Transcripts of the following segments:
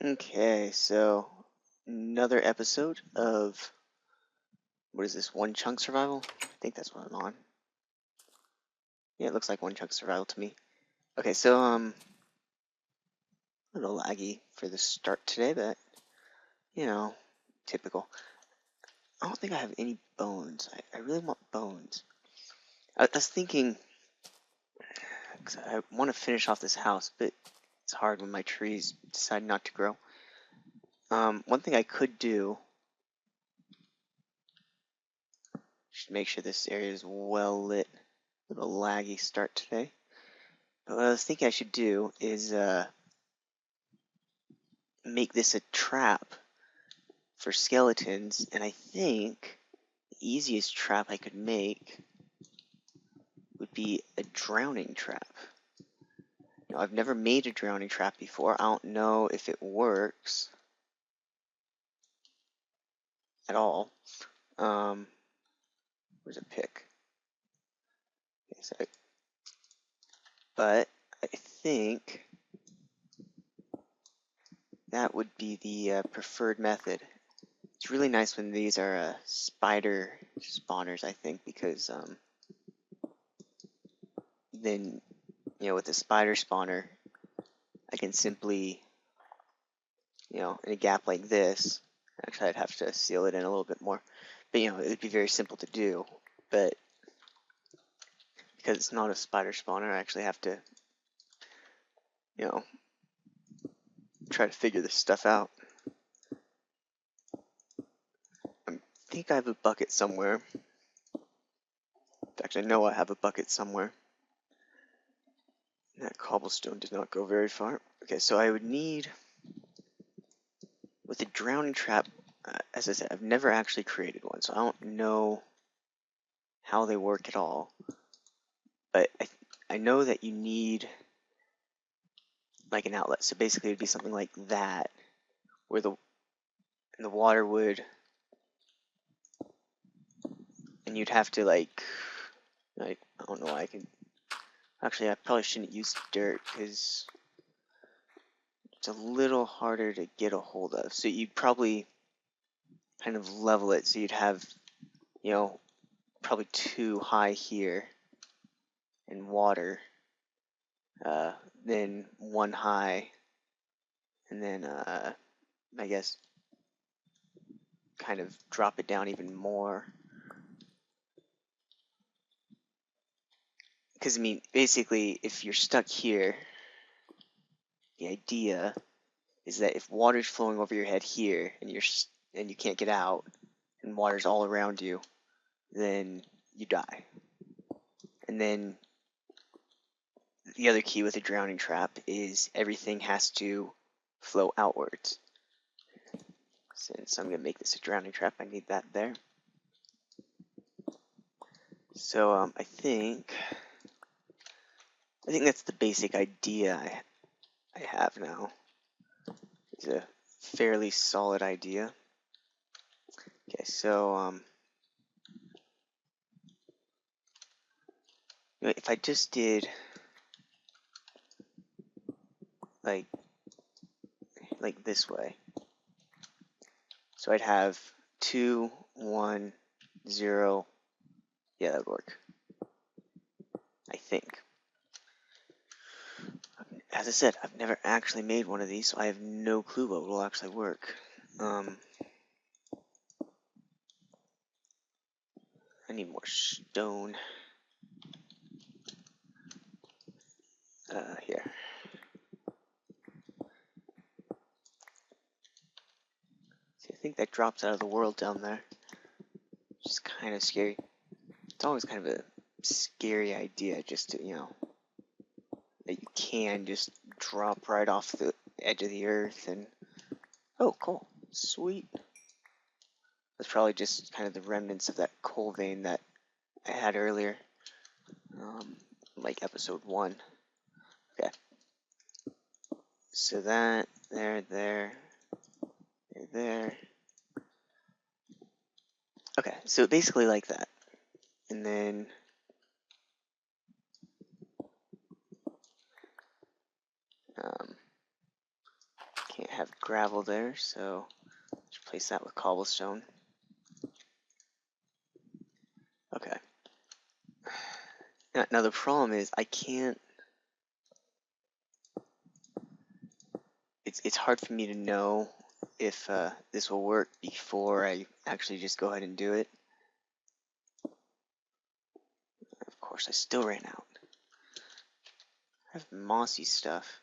Okay, so another episode of what is this? One Chunk Survival? I think that's what I'm on. Yeah, it looks like One Chunk Survival to me. Okay, so a little laggy for the start today, but typical. I don't think I have any bones. I really want bones. I was thinking, 'cause I want to finish off this house, but it's hard when my trees decide not to grow. One thing I could do. Should make sure this area is well lit. A little laggy start today. But what I was thinking I should do is make this a trap for skeletons, and I think the easiest trap I could make would be a drowning trap. Now, I've never made a drowning trap before. I don't know if it works at all. Where's a pick? Okay, sorry. But I think that would be the preferred method. It's really nice when these are spider spawners, I think, because then, with the spider spawner, I can simply, in a gap like this, actually I'd have to seal it in a little bit more, but it would be very simple to do, but because it's not a spider spawner, I actually have to, try to figure this stuff out. I think I have a bucket somewhere. In fact, I know I have a bucket somewhere. That cobblestone did not go very far. Okay, so I would need, with a drowning trap, as I said, I've never actually created one, so I don't know how they work at all. But I know that you need like an outlet. So basically it'd be something like that, where the water would, and you'd have to I don't know why I can, actually I probably shouldn't use dirt because it's a little harder to get a hold of. So you'd probably kind of level it, so you'd have, probably too high here in water, then one high, and then I guess kind of drop it down even more. Because, basically, if you're stuck here, the idea is that if water's flowing over your head here, and you can't get out, and water's all around you, then you die. And then the other key with a drowning trap is everything has to flow outwards. Since I'm going to make this a drowning trap, I need that there. So I think that's the basic idea I have now. It's a fairly solid idea. Okay, so if I just did like this way, so I'd have 2, 1, 0. Yeah, that would work, I think. As I said, I've never actually made one of these, so I have no clue what will actually work. I need more stone. Here. See, I think that drops out of the world down there. Which is kind of scary. It's always kind of a scary idea just to, that you can just drop right off the edge of the earth and, oh, cool, sweet. That's probably just kind of the remnants of that coal vein that I had earlier, like episode 1. Okay. So that, there. Okay, so basically like that. And then Can't have gravel there, so let's replace that with cobblestone. Okay. Now the problem is I can't. It's hard for me to know if this will work before I actually just go ahead and do it. Of course, I still ran out. I have mossy stuff.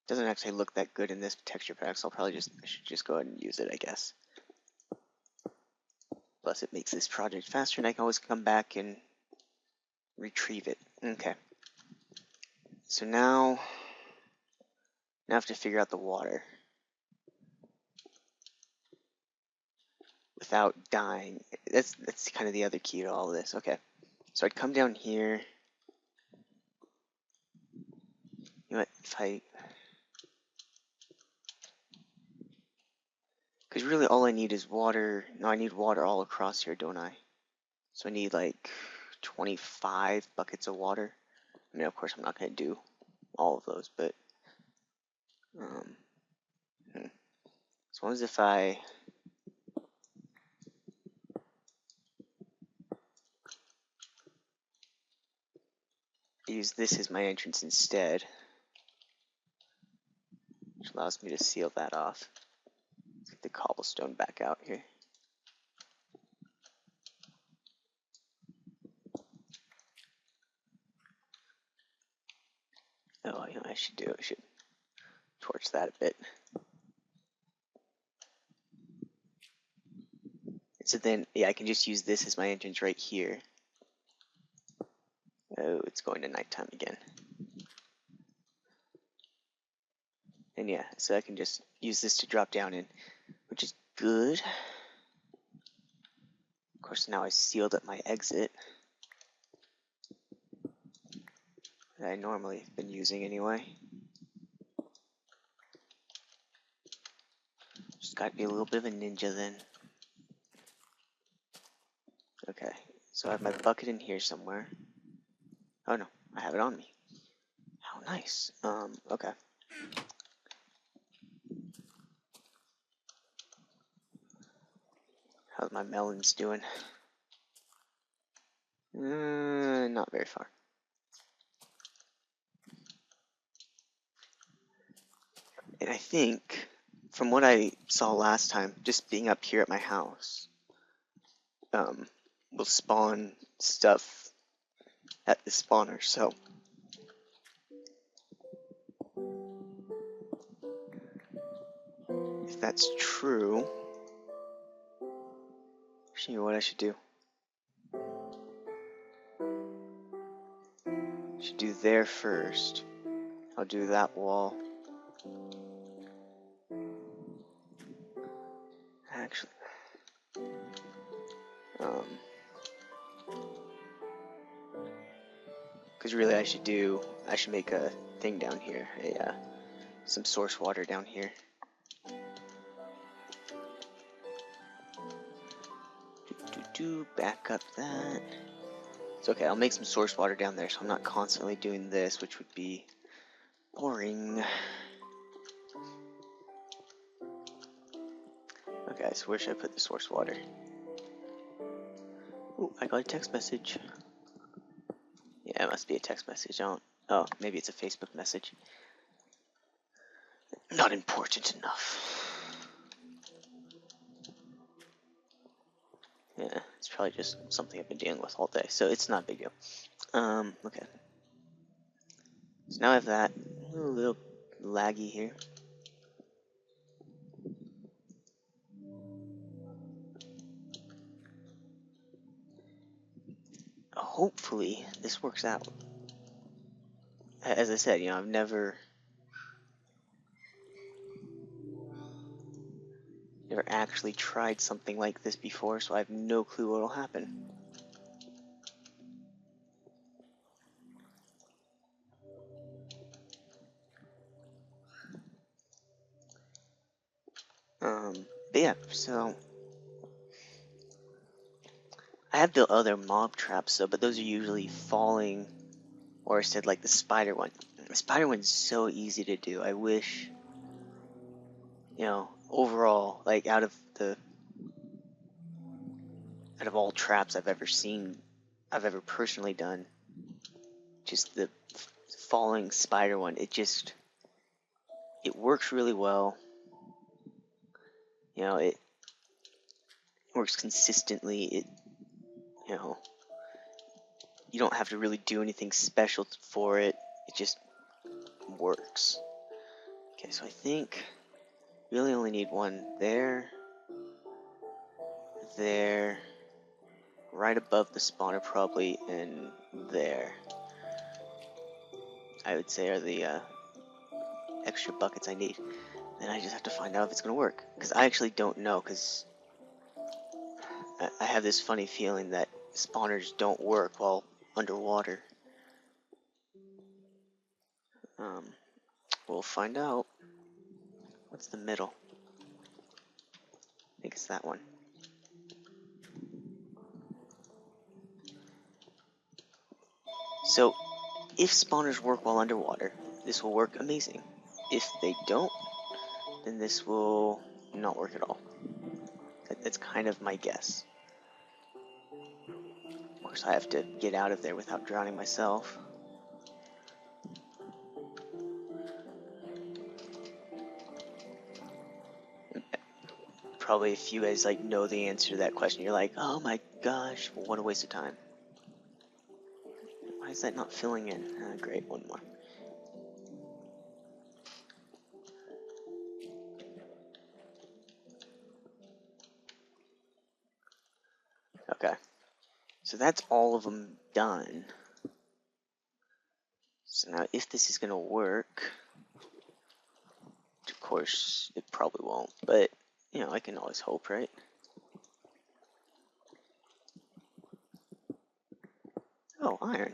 Doesn't actually look that good in this texture pack, so I should just go ahead and use it, I guess. Plus, it makes this project faster, and I can always come back and retrieve it. Okay. So now I have to figure out the water without dying. That's kind of the other key to all of this. Okay. So I'd come down here. You know what? Because really all I need is water. No, I need water all across here, don't I? So I need like 25 buckets of water. I mean, of course, I'm not going to do all of those, but as long as if I use this as my entrance instead, which allows me to seal that off. Let's get the cobblestone back out here. Oh, you know what I should do? I should torch that a bit. So then, yeah, I can just use this as my entrance right here. Oh, it's going to nighttime again. And yeah, so I can just use this to drop down in, which is good. Of course, now I sealed up my exit that I normally have been using anyway. Just gotta be a little bit of a ninja then. Okay, so I have my bucket in here somewhere. Oh no, I have it on me. How nice. Okay. How's my melons doing? Not very far. And I think, from what I saw last time, just being up here at my house, will spawn stuff at the spawner, so if that's true, actually, what I should do? Should do there first. I'll do that wall. Actually, because really I should make a thing down here, some source water down here. Back up that. It's okay, I'll make some source water down there so I'm not constantly doing this, which would be boring. Okay, so where should I put the source water? Ooh, I got a text message. Yeah, it must be a text message. Oh, maybe it's a Facebook message. Not important enough. Yeah, it's probably just something I've been dealing with all day, so it's not a big deal. Okay. So now I have that. A little laggy here. Hopefully, this works out. As I said, I've never actually tried something like this before, so I have no clue what will happen. But yeah, so I have built other mob traps though, but those are usually falling, or instead like the spider one. The spider one's so easy to do. I wish you know, overall, like out of all traps I've ever seen, I've ever personally done, just the falling spider one, it works really well. You know, it works consistently. You know, you don't have to really do anything special for it. It just works. Okay, so I think really only need one there, there, right above the spawner probably, and there. I would say are the extra buckets I need. Then I just have to find out if it's going to work. Because I actually don't know, because I have this funny feeling that spawners don't work while underwater. We'll find out. What's the middle? I think it's that one. So, if spawners work while underwater, this will work amazing. If they don't, then this will not work at all. That's kind of my guess. Of course, I have to get out of there without drowning myself. Probably if you guys like know the answer to that question, you're like, oh my gosh, what a waste of time. Why is that not filling in? Great, one more. Okay, so that's all of them done. So now if this is going to work, of course it probably won't, but you know, I can always hope, right? Oh, iron.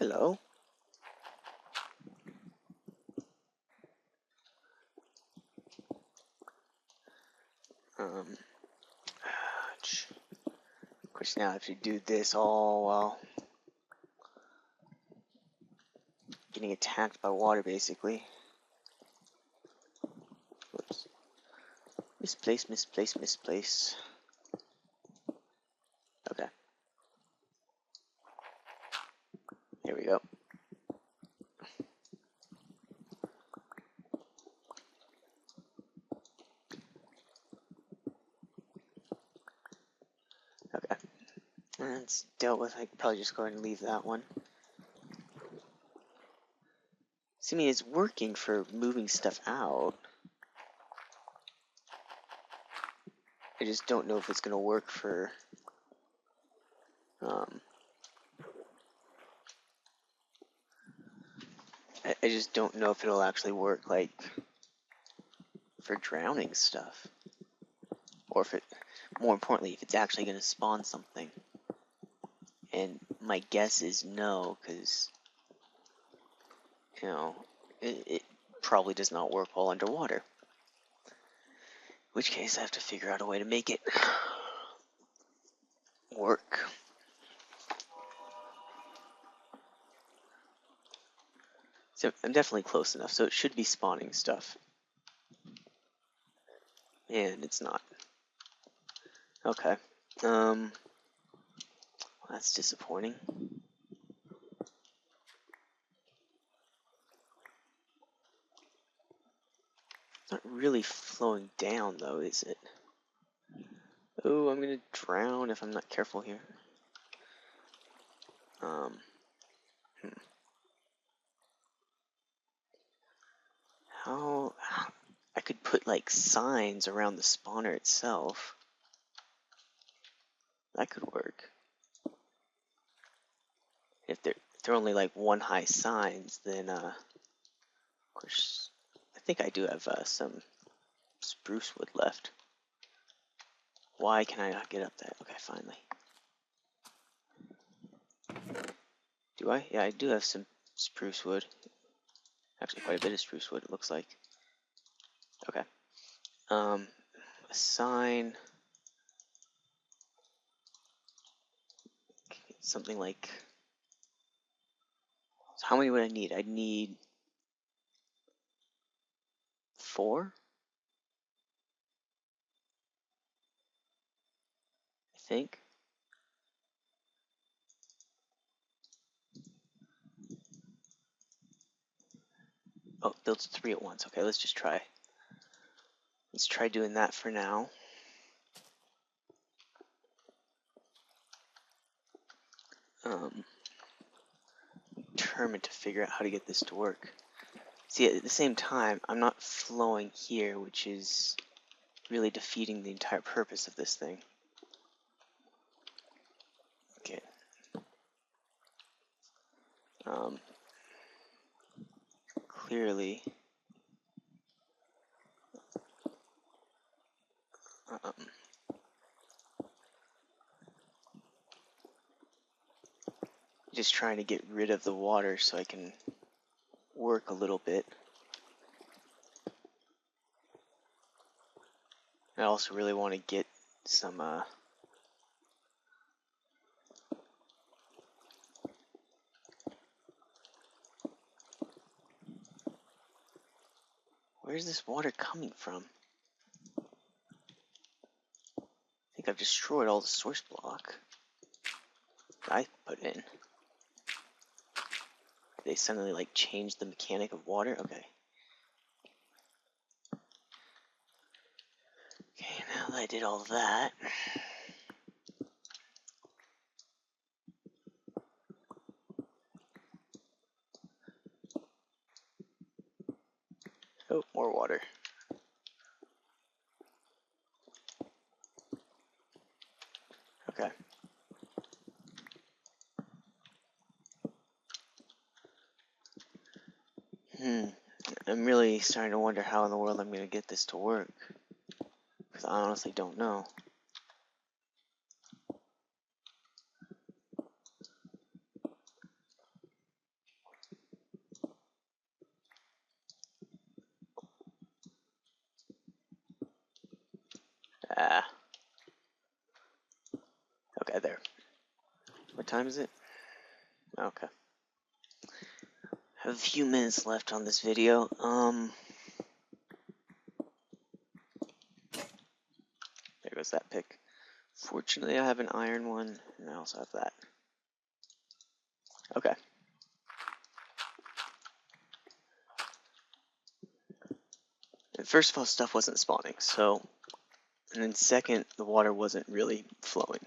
Hello. Of course now I have to do this all while getting attacked by water, basically. Whoops. Misplace, misplace, misplace. Okay. Here we go. Okay. That's dealt with. I can probably just go ahead and leave that one. See, I mean, it's working for moving stuff out. I just don't know if it's going to work for I just don't know if it'll actually work, like, for drowning stuff. Or if it, more importantly, if it's actually going to spawn something. And my guess is no, because, you know, it probably does not work while underwater. In which case, I have to figure out a way to make it work. So I'm definitely close enough, so it should be spawning stuff. And it's not. Okay. Well, that's disappointing. It's not really flowing down, though, is it? Oh, I'm gonna drown if I'm not careful here. How I could put like signs around the spawner itself. That could work. If they're only like one high signs, then of course I think I do have some spruce wood left. Why can I not get up there? Okay, finally. Do I? Yeah, I do have some spruce wood. Actually, quite a bit of spruce wood, it looks like. Okay. A sign. Something like. So how many would I need? I'd need 4? think. Oh, it builds 3 at once. Okay, let's just try. Let's try doing that for now. Determined to figure out how to get this to work. See, at the same time, I'm not flowing here, which is really defeating the entire purpose of this thing. Okay. Clearly, just trying to get rid of the water so I can work a little bit. I also really want to get some where's this water coming from? I think I've destroyed all the source block I put in. They suddenly like changed the mechanic of water? Okay. Okay, now that I did all that. Oh, more water. Okay. I'm really starting to wonder how in the world I'm going to get this to work. Because I honestly don't know. Ah. Okay, there. What time is it? Okay. I have a few minutes left on this video. There goes that pick. Fortunately, I have an iron one, and I also have that. Okay. And first of all, stuff wasn't spawning, so... And then second, the water wasn't really flowing.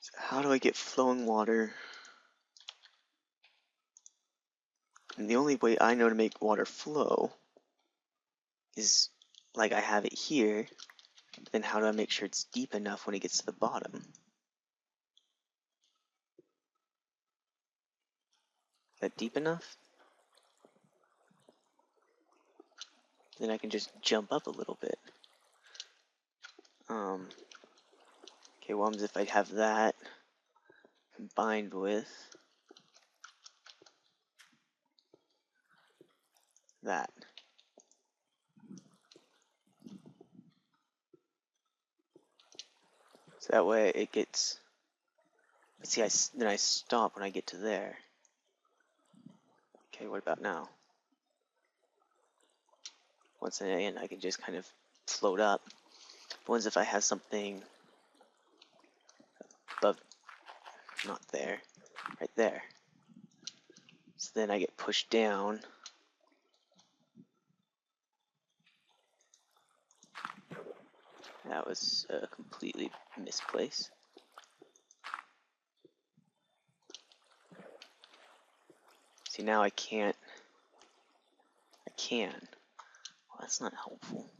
So how do I get flowing water? And the only way I know to make water flow is like I have it here. Then how do I make sure it's deep enough when it gets to the bottom? Is that deep enough? Then I can just jump up a little bit. Okay, well, if I have that combined with that. So that way it gets, see, then I stop when I get to there. Okay, what about now? Once I'm in, I can just kind of float up. But if I have something above, not there, right there. So then I get pushed down. That was a completely misplaced. See, now I can't. I can. Well, that's not helpful.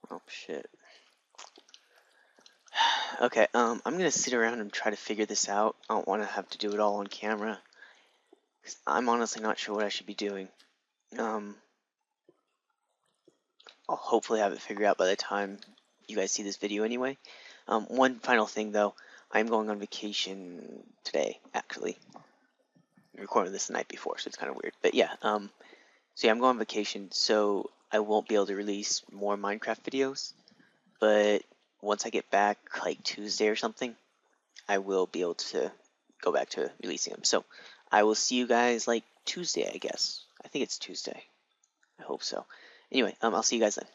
Oh shit. Okay, I'm gonna sit around and try to figure this out. I don't want to have to do it all on camera. Cause I'm honestly not sure what I should be doing. I'll hopefully have it figured out by the time you guys see this video anyway. One final thing though, I'm going on vacation today, actually. I'm recording this the night before, so it's kind of weird. But yeah, so yeah, I'm going on vacation, so I won't be able to release more Minecraft videos. But once I get back, like Tuesday or something, I will be able to go back to releasing them. So I will see you guys like Tuesday, I guess. I think it's Tuesday. I hope so. Anyway, I'll see you guys then.